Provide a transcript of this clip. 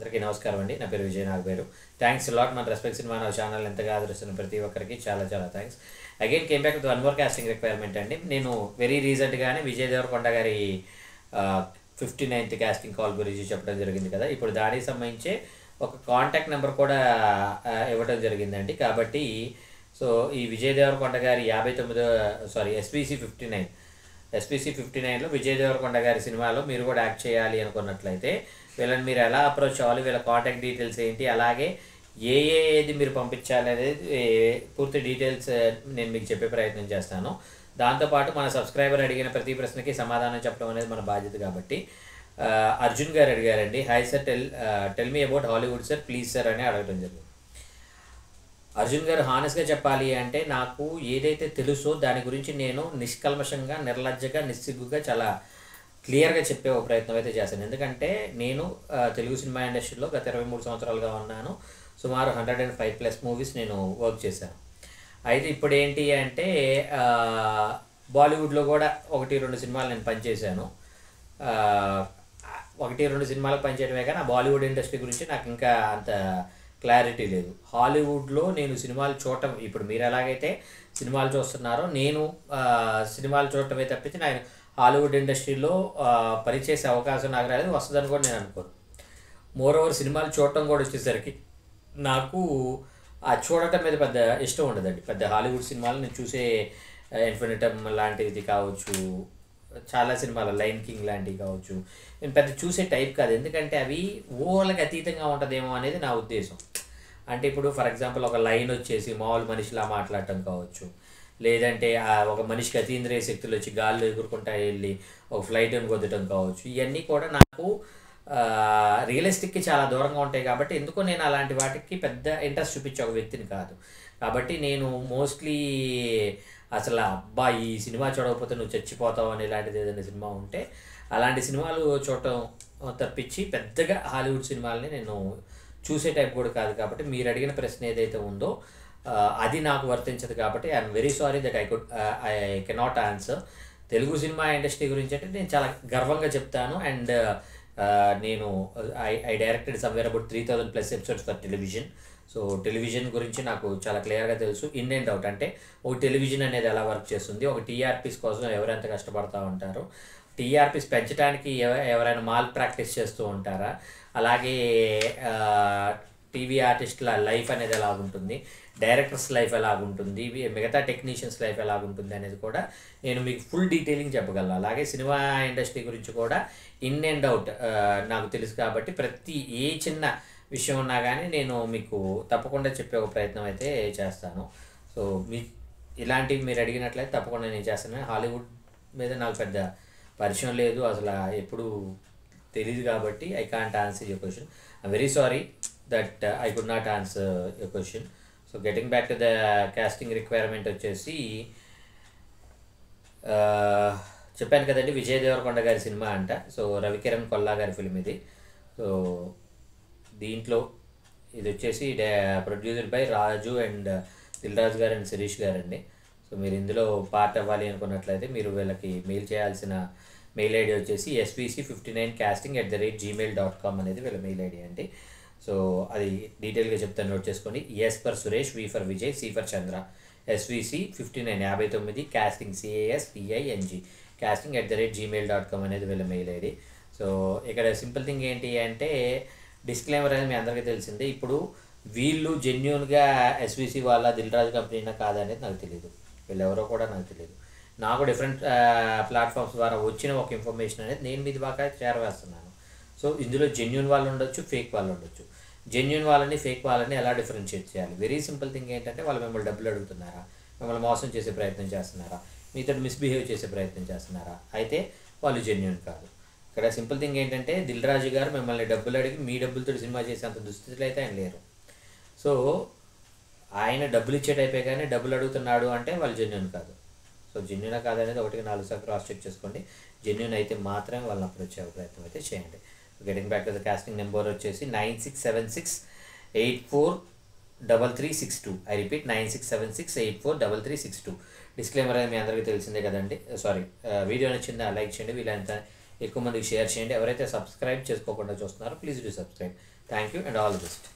అందరికీ నమస్కారం అండి. నా పేరు విజయ్ నాగబేరు. థ్యాంక్స్ లాట్ మన రెస్పెక్ట్ సినిమా నా ఛానల్ ఎంతగా ఆదరిస్తున్న ప్రతి ఒక్కరికి చాలా చాలా thanks. Again came back with one more casting requirement అండి. నేను వెరీ రీసెంట్గానే విజయ్ దేవరకొండ గారి 59th కాస్టింగ్ కాల్ గురించి చెప్పడం జరిగింది కదా. ఇప్పుడు దానికి సంబంధించి ఒక కాంటాక్ట్ నెంబర్ కూడా ఇవ్వడం జరిగిందండి. కాబట్టి సో ఈ విజయ్ దేవరకొండ గారి ఎస్పీసీ 59లో విజయ్ దేవరకొండ గారి సినిమాలో మీరు కూడా యాక్ట్ చేయాలి అనుకున్నట్లయితే వీళ్ళని మీరు ఎలా అప్రోచ్ అవ్వాలి, వీళ్ళ కాంటాక్ట్ డీటెయిల్స్ ఏంటి, అలాగే ఏది మీరు పంపించాలి అనేది పూర్తి డీటెయిల్స్ నేను మీకు చెప్పే ప్రయత్నం చేస్తాను. దాంతోపాటు మన సబ్స్క్రైబర్ అడిగిన ప్రతి ప్రశ్నకి సమాధానం చెప్పడం అనేది మన బాధ్యత. కాబట్టి అర్జున్ గారు అడిగారండి, hi sir, tell me about Hollywood sir please sir అని అడగడం జరిగింది. అర్జున్ గారు, హానెస్ట్గా చెప్పాలి అంటే నాకు ఏదైతే తెలుసో దాని గురించి నేను నిష్కల్మషంగా, నిర్లజ్జగా, నిస్సిగ్గుగా చాలా క్లియర్గా చెప్పే ఒక ప్రయత్నం అయితే చేశాను. ఎందుకంటే నేను తెలుగు సినిమా ఇండస్ట్రీలో గత 23 సంవత్సరాలుగా ఉన్నాను. సుమారు 105+ మూవీస్ నేను వర్క్ చేశాను. అయితే ఇప్పుడు ఏంటి అంటే బాలీవుడ్లో కూడా 1-2 సినిమాలు నేను పనిచేశాను. 1-2 సినిమాలకు పనిచేయడమే కానీ ఆ బాలీవుడ్ ఇండస్ట్రీ గురించి నాకు ఇంకా అంత క్లారిటీ లేదు. హాలీవుడ్లో నేను సినిమాలు చూడటం, ఇప్పుడు మీరు ఎలాగైతే సినిమాలు చూస్తున్నారో నేను సినిమాలు చూడటమే తప్పించి నేను హాలీవుడ్ ఇండస్ట్రీలో పనిచేసే అవకాశం నాకు రాలేదు, వస్తుందని కూడా నేను అనుకోను. మోర్ ఓవర్ సినిమాలు చూడటం కూడా వచ్చేసరికి నాకు ఆ చూడటం మీద పెద్ద ఇష్టం ఉండదండి. పెద్ద హాలీవుడ్ సినిమాలు నేను చూసే ఇన్ఫినిటమ్ లాంటిది కావచ్చు, చాలా సినిమాలు లైన్ కింగ్ లాంటివి కావచ్చు, నేను పెద్ద చూసే టైప్ కాదు. ఎందుకంటే అవి ఊహలకు అతీతంగా ఉంటుందేమో అనేది నా ఉద్దేశం. అంటే ఇప్పుడు ఫర్ ఎగ్జాంపుల్ ఒక లైన్ వచ్చేసి మామూలు మనిషిలా మాట్లాడటం కావచ్చు, లేదంటే ఒక మనిషికి అతీంద్రియ శక్తులు వచ్చి గాల్లో ఎగురుకుంటా వెళ్ళి ఒక ఫ్లైట్ని కొద్దటం కావచ్చు, ఇవన్నీ కూడా నాకు రియలిస్టిక్కి చాలా దూరంగా ఉంటాయి. కాబట్టి ఎందుకో నేను అలాంటి వాటికి పెద్ద ఇంట్రెస్ట్ చూపించే ఒక వ్యక్తిని కాదు. కాబట్టి నేను మోస్ట్లీ అసలు అబ్బా ఈ సినిమా చూడకపోతే నువ్వు చచ్చిపోతావు అని ఇలాంటిది ఏదైనా సినిమా ఉంటే అలాంటి సినిమాలు చూడటం తప్పించి పెద్దగా హాలీవుడ్ సినిమాలని నేను చూసే టైప్ కూడా కాదు. కాబట్టి మీరు అడిగిన ప్రశ్న ఏదైతే ఉందో అది నాకు వర్తించదు. కాబట్టి I'm very sorry that I cannot answer. Telugu cinema industry గురించి అంటే నేను చాలా గర్వంగా చెప్తాను. అండ్ నేను I directed somewhere about 3000+ episodes for television. So television గురించి నాకు చాలా క్లియర్గా తెలుసు, ఇన్ అండ్ అవుట్. అంటే ఒక టెలివిజన్ అనేది ఎలా వర్క్ చేస్తుంది, ఒక టీఆర్పీస్ కోసం ఎవరెంత కష్టపడుతూ ఉంటారో, టీఆర్పీస్ పెంచడానికి ఎవరైనా మాల్ ప్రాక్టీస్ చేస్తూ ఉంటారా, అలాగే టీవీ ఆర్టిస్టుల లైఫ్ అనేది ఎలాగుంటుంది, డైరెక్టర్స్ లైఫ్ ఎలాగుంటుంది, మిగతా టెక్నీషియన్స్ లైఫ్ ఎలాగుంటుంది అనేది కూడా నేను మీకు ఫుల్ డీటెయిలింగ్ చెప్పగలను. అలాగే సినిమా ఇండస్ట్రీ గురించి కూడా ఇన్ అండ్ అవుట్ నాకు తెలుసు. కాబట్టి ప్రతి ఏ చిన్న విషయం ఉన్నా కానీ నేను మీకు తప్పకుండా చెప్పే ఒక ప్రయత్నం అయితే చేస్తాను. సో ఇలాంటివి మీరు అడిగినట్లయితే తప్పకుండా నేను చేస్తాను. హాలీవుడ్ మీద నాకు పెద్ద పరిచయం లేదు, అసలు ఎప్పుడు తెలియదు. కాబట్టి I can't answer your question. I'm very sorry that I could not answer your question. So getting back to the casting requirement వచ్చేసి చెప్పాను కదండి, విజయ్ దేవరకొండ గారి సినిమా అంట. సో రవికిరణ్ కొల్లా గారి ఫిల్మ్ ఇది. సో దీంట్లో ఇది వచ్చేసి producer by Raju and Dil Raju గారు అండ్ శిరీష్ గారు అండి. సో మీరు ఇందులో పార్ట్ అవ్వాలి అనుకున్నట్లయితే మీరు వీళ్ళకి మెయిల్ చేయాల్సిన మెయిల్ ఐడి వచ్చేసి svc59casting@gmail.com అనేది వీళ్ళ మెయిల్ ఐడి అండి. సో అది డీటెయిల్గా చెప్తాను, నోట్ చేసుకోండి. S for Suresh, V for Vijay, C for Chandra, svc59 casting casting@gmail.com అనేది వీళ్ళ మెయిల్ ఐడి. సో ఇక్కడ సింపుల్ థింగ్ ఏంటి అంటే డిస్క్లైమర్ అనేది మీ అందరికీ తెలిసిందే. ఇప్పుడు వీళ్ళు జెన్యున్గా ఎస్విసి వాళ్ళ దిల్ రాజు కంపెనీనా కాదనేది నాకు తెలియదు, వీళ్ళు ఎవరో కూడా నాకు తెలియదు. నాకు డిఫరెంట్ ప్లాట్ఫామ్స్ ద్వారా వచ్చిన ఒక ఇన్ఫర్మేషన్ అనేది నేను మీది బాగా చేరవేస్తున్నాను. సో ఇందులో జెన్యున్ వాళ్ళు ఉండొచ్చు, ఫేక్ వాళ్ళు ఉండొచ్చు. జెన్యున్ వాళ్ళని, ఫేక్ వాళ్ళని ఎలా డిఫరెన్షియేట్ చేయాలి? వెరీ సింపుల్ థింగ్ ఏంటంటే వాళ్ళు మిమ్మల్ని డబ్బులు అడుగుతున్నారా, మిమ్మల్ని మోసం చేసే ప్రయత్నం చేస్తున్నారా, మీతో మిస్బిహేవ్ చేసే ప్రయత్నం చేస్తున్నారా, అయితే వాళ్ళు జెన్యున్ కాదు. ఇక్కడ సింపుల్ థింగ్ ఏంటంటే దిల్ రాజు గారు మిమ్మల్ని డబ్బులు అడిగి మీ డబ్బులతో సినిమా చేసేంత దుస్థితిలో అయితే ఆయన లేరు. సో ఆయన డబ్బులు ఇచ్చే టైపే కానీ డబ్బులు అడుగుతున్నాడు అంటే వాళ్ళు జెన్యున్ కాదు. సో జెన్యునా కాదనేది 1-4 సార్లు క్రాస్ చెక్ చేసుకోండి. జెన్యున్ అయితే మాత్రమే వాళ్ళని అప్రోచ్ అయ్యే ప్రయత్నం అయితే చేయండి. Getting back to the casting number వచ్చేసి 9676843362. I repeat 9676843362. డిస్క్లైమర్ అనేది మీ అందరికీ తెలిసిందే కదండి. సారీ, వీడియో నచ్చిందా లైక్ చేయండి, వీళ్ళంతా ఎక్కువ మందికి షేర్ చేయండి. ఎవరైతే సబ్స్క్రైబ్ చేసుకోకుండా చూస్తున్నారో please do subscribe. Thank you and all the best.